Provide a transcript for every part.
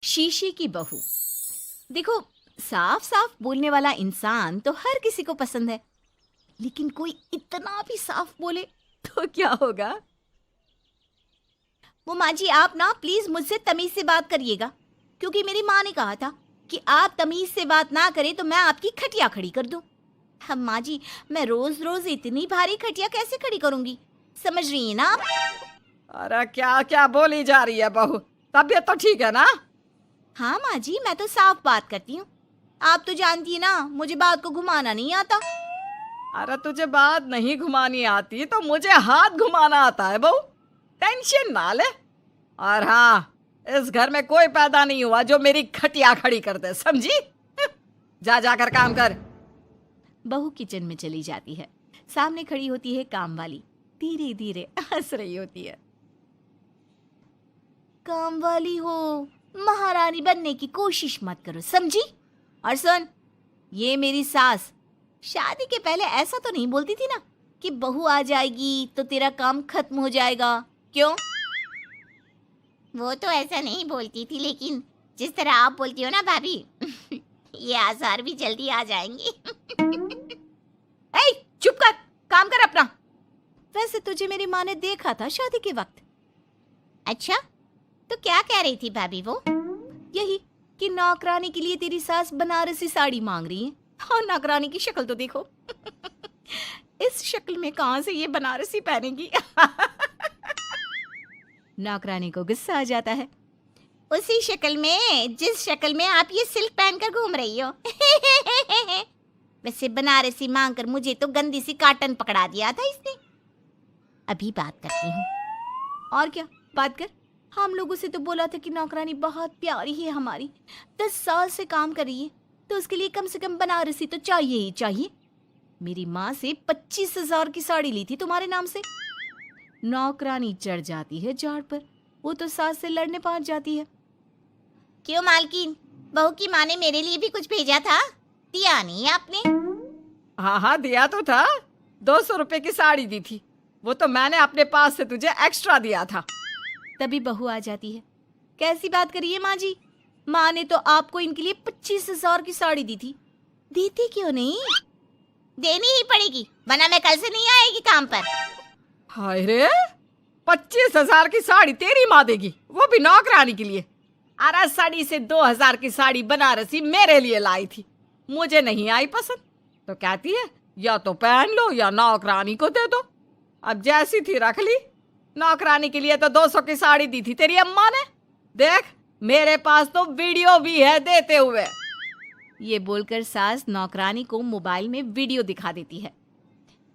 शीशे की बहू। देखो, साफ साफ बोलने वाला इंसान तो हर किसी को पसंद है, लेकिन कोई इतना भी साफ बोले तो क्या होगा? वो माँ जी, आप ना प्लीज मुझसे तमीज से बात करिएगा, क्योंकि मेरी माँ ने कहा था कि आप तमीज से बात ना करें तो मैं आपकी खटिया खड़ी कर दूं। हम माँ जी, मैं रोज रोज इतनी भारी खटिया कैसे खड़ी करूंगी, समझ रही है ना आप? अरे क्या क्या बोली जा रही है बहू? तबीयत तो ठीक है ना? हाँ माँ जी, मैं तो साफ बात करती हूँ। आप तो जानती है ना, मुझे बात को घुमाना नहीं आता। अरे तुझे बात नहीं घुमानी आती तो मुझे हाथ घुमाना आता है बहू। टेंशन ना ले। और हाँ, इस घर में कोई पैदा नहीं हुआ जो मेरी खटिया खड़ी कर दे, समझी? जा जाकर काम कर। बहू किचन में चली जाती है। सामने खड़ी होती है काम वाली, धीरे धीरे हंस रही होती है। काम वाली हो, महारानी बनने की कोशिश मत करो, समझी? और सुन, ये मेरी सास शादी के पहले ऐसा तो नहीं बोलती थी ना कि बहू आ जाएगी तो तेरा काम खत्म हो जाएगा, क्यों? वो तो ऐसा नहीं बोलती थी, लेकिन जिस तरह आप बोलती हो ना भाभी, ये आसार भी जल्दी आ जाएंगे। ए, चुप कर, काम कर अपना। वैसे तुझे मेरी माँ ने देखा था शादी के वक्त। अच्छा, तो क्या कह रही थी भाभी वो? यही कि नौकरानी के लिए तेरी सास बनारसी साड़ी मांग रही है। और नौकरानी की शक्ल तो देखो। इस शक्ल में कहां से ये बनारसी पहनेगी? नौकरानी को गुस्सा आ जाता है। उसी शक्ल में जिस शक्ल में आप ये सिल्क पहनकर घूम रही हो। वैसे बनारसी मांगकर मुझे तो गंदी सी काटन पकड़ा दिया था इसने। अभी बात करती हूँ। और क्या बात कर? हम लोगों से तो बोला था कि नौकरानी बहुत प्यारी है हमारी, 10 साल से काम कर रही है, तो उसके लिए कम से कम बनारसी तो चाहिए ही चाहिए। मेरी माँ से 25,000 की साड़ी ली थी तुम्हारे नाम से। नौकरानी चढ़ जाती है झाड़ पर। वो तो सास से लड़ने पहुंच जाती है। क्यों मालकिन, बहू की माँ ने मेरे लिए भी कुछ भेजा था, दिया नहीं आपने? हाँ हाँ, दिया तो था। 200 रुपए की साड़ी दी थी, वो तो मैंने अपने पास से तुझे एक्स्ट्रा दिया था। तभी बहू आ जाती है। कैसी बात करिए माँ जी, माँ ने तो आपको इनके लिए 25,000 की साड़ी दी थी, देती क्यों नहीं? देनी ही पड़ेगी, वरना मैं कल से नहीं आएगी काम पर। हाय रे, 25,000 की साड़ी तेरी माँ देगी, वो भी नौकरानी के लिए? अरे साड़ी से 2,000 की साड़ी बनारसी मेरे लिए लाई थी, मुझे नहीं आई पसंद, तो कहती है या तो पहन लो या नौकरानी को दे दो। अब जैसी थी रख ली। नौकरानी के लिए तो 200 की साड़ी दी थी तेरी अम्मा ने। देख, मेरे पास तो वीडियो भी है देते हुए। ये बोलकर सास नौकरानी को मोबाइल में वीडियो दिखा देती है।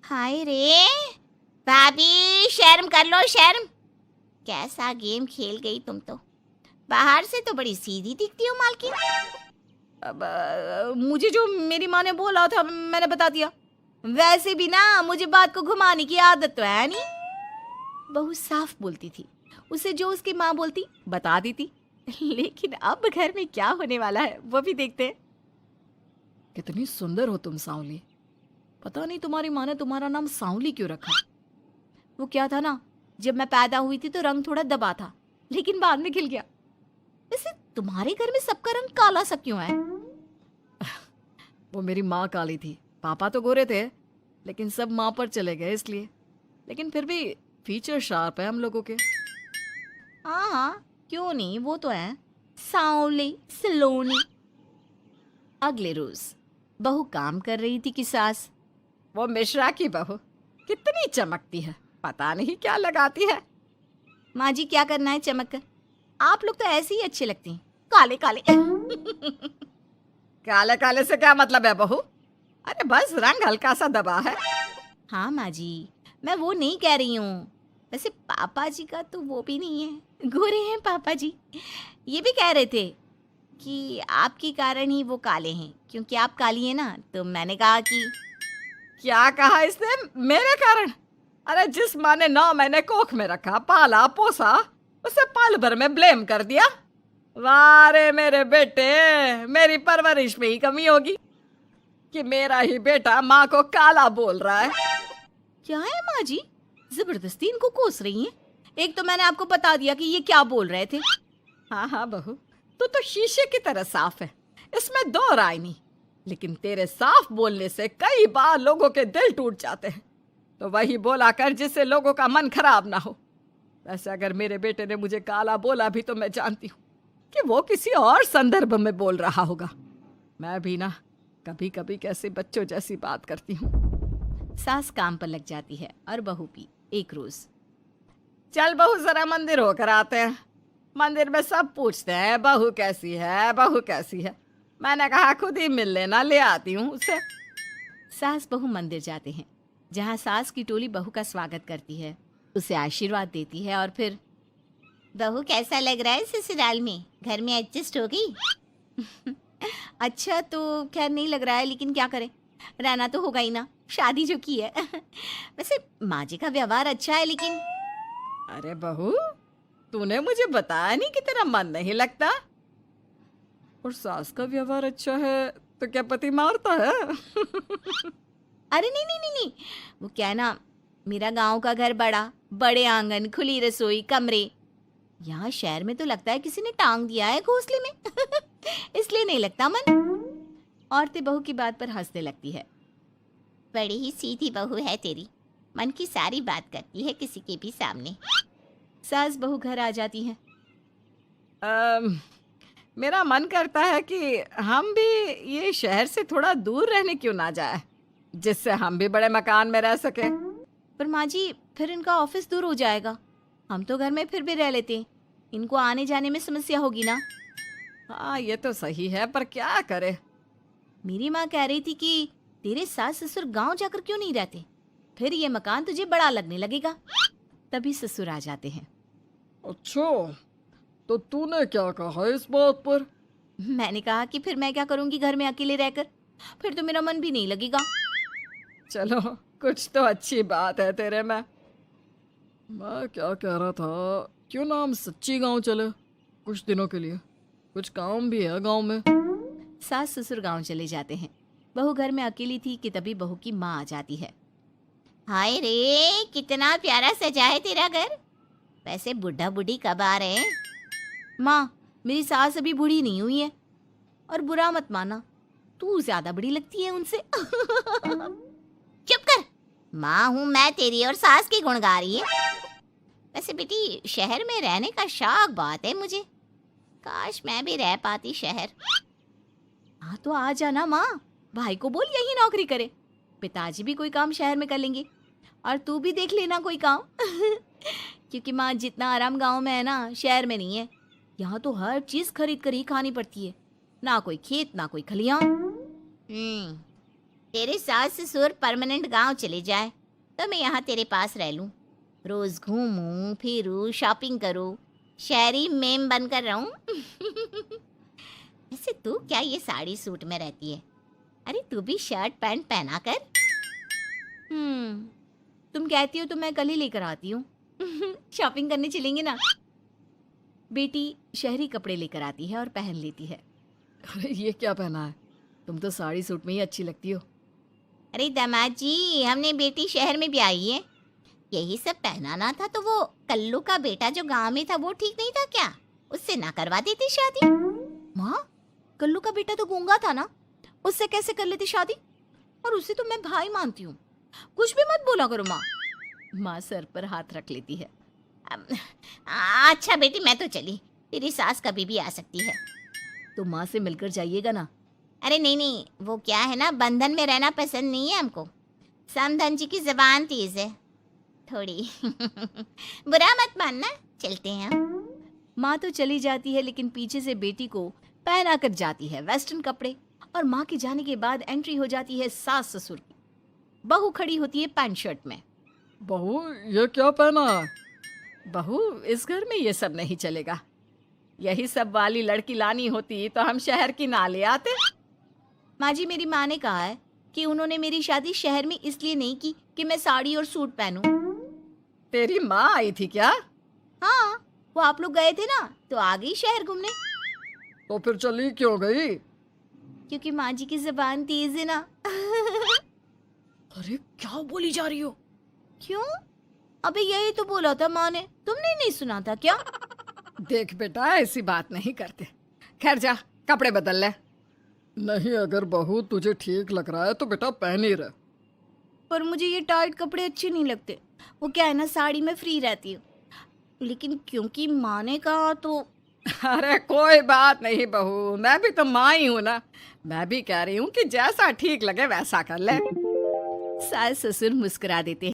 हाय रे भाभी, शर्म कर लो शर्म। कैसा गेम खेल गई तुम तो। बाहर से तो बड़ी सीधी दिखती हो मालकिन। अब मुझे जो मेरी माँ ने बोला था मैंने बता दिया। वैसे भी ना मुझे बात को घुमाने की आदत तो है नहीं। बहू साफ बोलती थी, उसे जो उसकी माँ बोलती बता देती। लेकिन अब घर में क्या होने वाला है वो भी देखते हैं। कितनी सुंदर हो तुम सांवली। पता नहीं तुम्हारी माँ ने तुम्हारा नाम सांवली क्यों रखा। वो क्या था ना, जब मैं पैदा हुई थी तो रंग थोड़ा दबा था, लेकिन बाद में खिल गया। वैसे तुम्हारे घर में सबका रंग काला सा क्यों है? वो मेरी माँ काली थी, पापा तो गोरे थे, लेकिन सब माँ पर चले गए इसलिए। लेकिन फिर भी फीचर शार्प है हम लोगों के। हाँ हाँ, क्यों नहीं, वो तो है सांवली सलोनी। अगले रोज बहू काम कर रही थी कि सास। वो मिश्रा की बहू कितनी चमकती है, पता नहीं क्या लगाती है। माँ जी, क्या करना है चमक कर? आप लोग तो ऐसे ही अच्छे लगते हैं, काले काले। काले काले से क्या मतलब है बहू? अरे बस रंग हल्का सा दबा है। हाँ माँ जी, मैं वो नहीं कह रही हूँ। वैसे पापा जी का तो वो भी नहीं है, गोरे हैं पापा जी। ये भी कह रहे थे कि आपके कारण ही वो काले हैं, क्योंकि आप काली हैं ना, तो मैंने कहा कि। क्या कहा इसने? मेरे कारण? अरे जिस माँ ने 9 महीने कोख में रखा, पाला पोसा, उसे पल भर में ब्लेम कर दिया। वाह रे मेरे बेटे, मेरी परवरिश में ही कमी होगी कि मेरा ही बेटा माँ को काला बोल रहा है। क्या है माँ जी, जबरदस्ती इनको कोस रही हैं? एक तो मैंने आपको बता दिया कि ये क्या बोल रहे थे। हाँ हाँ बहू, तू तो शीशे की तरह साफ है, इसमें दो राय नहीं। लेकिन तेरे साफ बोलने से कई बार लोगों के दिल टूट जाते हैं। तो वही बोला कर जिससे लोगों का मन खराब ना हो। वैसे अगर मेरे बेटे ने मुझे काला बोला भी तो मैं जानती हूँ कि वो किसी और संदर्भ में बोल रहा होगा। मैं भी ना कभी कभी कैसे बच्चों जैसी बात करती हूँ। सास काम पर लग जाती है और बहू भी। एक रोज, चल बहू जरा मंदिर होकर आते हैं। मंदिर में सब पूछते हैं बहू कैसी है, बहू कैसी है। मैंने कहा खुद ही मिल लेना, ले आती हूँ उसे। सास बहू मंदिर जाते हैं, जहाँ सास की टोली बहू का स्वागत करती है, उसे आशीर्वाद देती है और फिर, बहू कैसा लग रहा है ससुराल में, घर में एडजस्ट हो गई? अच्छा तो खैर नहीं लग रहा है, लेकिन क्या करें, रहना तो होगा ही ना, शादी जो की है। वैसे माँ जी का व्यवहार अच्छा है, लेकिन अरे बहू, तूने मुझे बताया नहीं कि तेरा मन नहीं लगता। और सास का व्यवहार अच्छा है तो क्या पति मारता है? अरे नहीं नहीं नहीं नहीं, वो क्या है ना, मेरा गांव का घर बड़ा, बड़े आंगन, खुली रसोई, कमरे। यहाँ शहर में तो लगता है किसी ने टांग दिया है घोंसले में। इसलिए नहीं लगता मन। औरतें बहू की बात पर हंसने लगती है। बड़ी ही सीधी बहू है तेरी, मन की सारी बात करती है किसी के भी सामने। सास बहू घर आ जाती हैं। मेरा मन करता है कि हम भी ये शहर से थोड़ा दूर रहने क्यों ना जाए, जिससे हम भी बड़े मकान में रह सके। पर माँ जी, फिर इनका ऑफिस दूर हो जाएगा। हम तो घर में फिर भी रह लेते हैं, इनको आने जाने में समस्या होगी ना। हाँ ये तो सही है, पर क्या करे। मेरी माँ कह रही थी कि तेरे सास ससुर गांव जाकर क्यों नहीं रहते, फिर ये मकान तुझे बड़ा लगने लगेगा। तभी ससुर आ जाते हैं। अच्छा, तो तूने क्या कहा इस बात पर? मैंने कहा कि फिर मैं क्या करूंगी घर में अकेले रहकर, फिर तो मेरा मन भी नहीं लगेगा। चलो कुछ तो अच्छी बात है तेरे में। मैं क्या कह रहा था, क्यों ना हम सच्ची गांव चले कुछ दिनों के लिए, कुछ काम भी है गांव में। सास ससुर गांव चले जाते हैं। बहू घर में अकेली थी कि तभी बहू की माँ आ जाती है। हाय रे, कितना प्यारा सजा है तेरा घर। वैसे बुढ़ा बुढ़ी कब आ रहे हैं? माँ, मेरी सास अभी बूढ़ी नहीं हुई है, और बुरा मत माना, तू ज्यादा बड़ी लगती है उनसे। चुप कर, माँ हूँ मैं तेरी और सास की गुण गा रही है। वैसे बेटी, शहर में रहने का शौक बहुत है मुझे, काश मैं भी रह पाती शहर। हाँ तो आ जाना माँ, भाई को बोल यही नौकरी करे, पिताजी भी कोई काम शहर में कर लेंगे, और तू भी देख लेना कोई काम। क्योंकि माँ, जितना आराम गांव में है ना, शहर में नहीं है। यहाँ तो हर चीज खरीद कर ही खानी पड़ती है, ना कोई खेत ना कोई खलियान। तेरे सास ससुर परमानेंट गांव चले जाए तो मैं यहाँ तेरे पास रह लूं, रोज घूमूं फिरूं, शॉपिंग करूं, शहरी मेम बनकर रहूं। वैसे तू क्या ये साड़ी सूट में रहती है? अरे तू भी शर्ट पैंट पहना कर। तुम कहती हो तो मैं कल ही लेकर आती हूँ। शॉपिंग करने चलेंगे ना। बेटी शहरी कपड़े लेकर आती है और पहन लेती है। अरे ये क्या पहना है, तुम तो साड़ी सूट में ही अच्छी लगती हो। अरे दामाद जी, हमने बेटी शहर में भी आई है, यही सब पहनाना था तो वो कल्लू का बेटा जो गांव में था वो ठीक नहीं था क्या? उससे ना करवा देती शादी? माँ, कल्लू का बेटा तो गूंगा था ना, उससे कैसे कर लेती शादी? और उसे तो मैं भाई मानती हूँ, कुछ भी मत बोला करो माँ। माँ सर पर हाथ रख लेती है। अच्छा बेटी, मैं तो चली, तेरी सास कभी भी आ सकती है। तो माँ से मिलकर जाइएगा ना। अरे नहीं नहीं, वो क्या है ना, बंधन में रहना पसंद नहीं है हमको। समधन जी की जबान तेज है थोड़ी। बुरा मत मानना, चलते हैं हम। माँ तो चली जाती है, लेकिन पीछे से बेटी को पहना कर जाती है वेस्टर्न कपड़े, और माँ के जाने के बाद एंट्री हो जाती है सास ससुर की। बहू खड़ी होती है पैंट शर्ट में। बहू ये क्या पहना है? बहू, इस घर में ये सब नहीं चलेगा, यही सब वाली लड़की लानी होती तो हम शहर की ना ले आते। माँ जी, मेरी माँ ने कहा है कि उन्होंने मेरी शादी शहर में इसलिए नहीं की कि मैं साड़ी और सूट पहनूं। तेरी माँ आई थी क्या? हाँ, वो आप लोग गए थे ना तो आ गई शहर घूमने। तो फिर चली क्यों गई? क्योंकि माँ जी की जबान तेज है ना। अरे क्या बोली जा रही हो? क्यों? अबे यही तो बोला था माँ ने, तुमने नहीं सुना था क्या? देख बेटा, ऐसी बात नहीं करते। खैर जा कपड़े बदल ले। नहीं, अगर बहू तुझे ठीक लग रहा है तो बेटा पहन ही रहे। पर मुझे ये टाइट कपड़े अच्छे नहीं लगते। वो क्या है ना, साड़ी में फ्री रहती हूँ, लेकिन क्योंकि माँ ने कहा तो। अरे कोई बात नहीं बहू, मैं भी तो माँ ही हूँ ना। मैं भी कह रही हूँ कि जैसा ठीक लगे वैसा कर ले। सास ससुर मुस्कुरा देते हैं।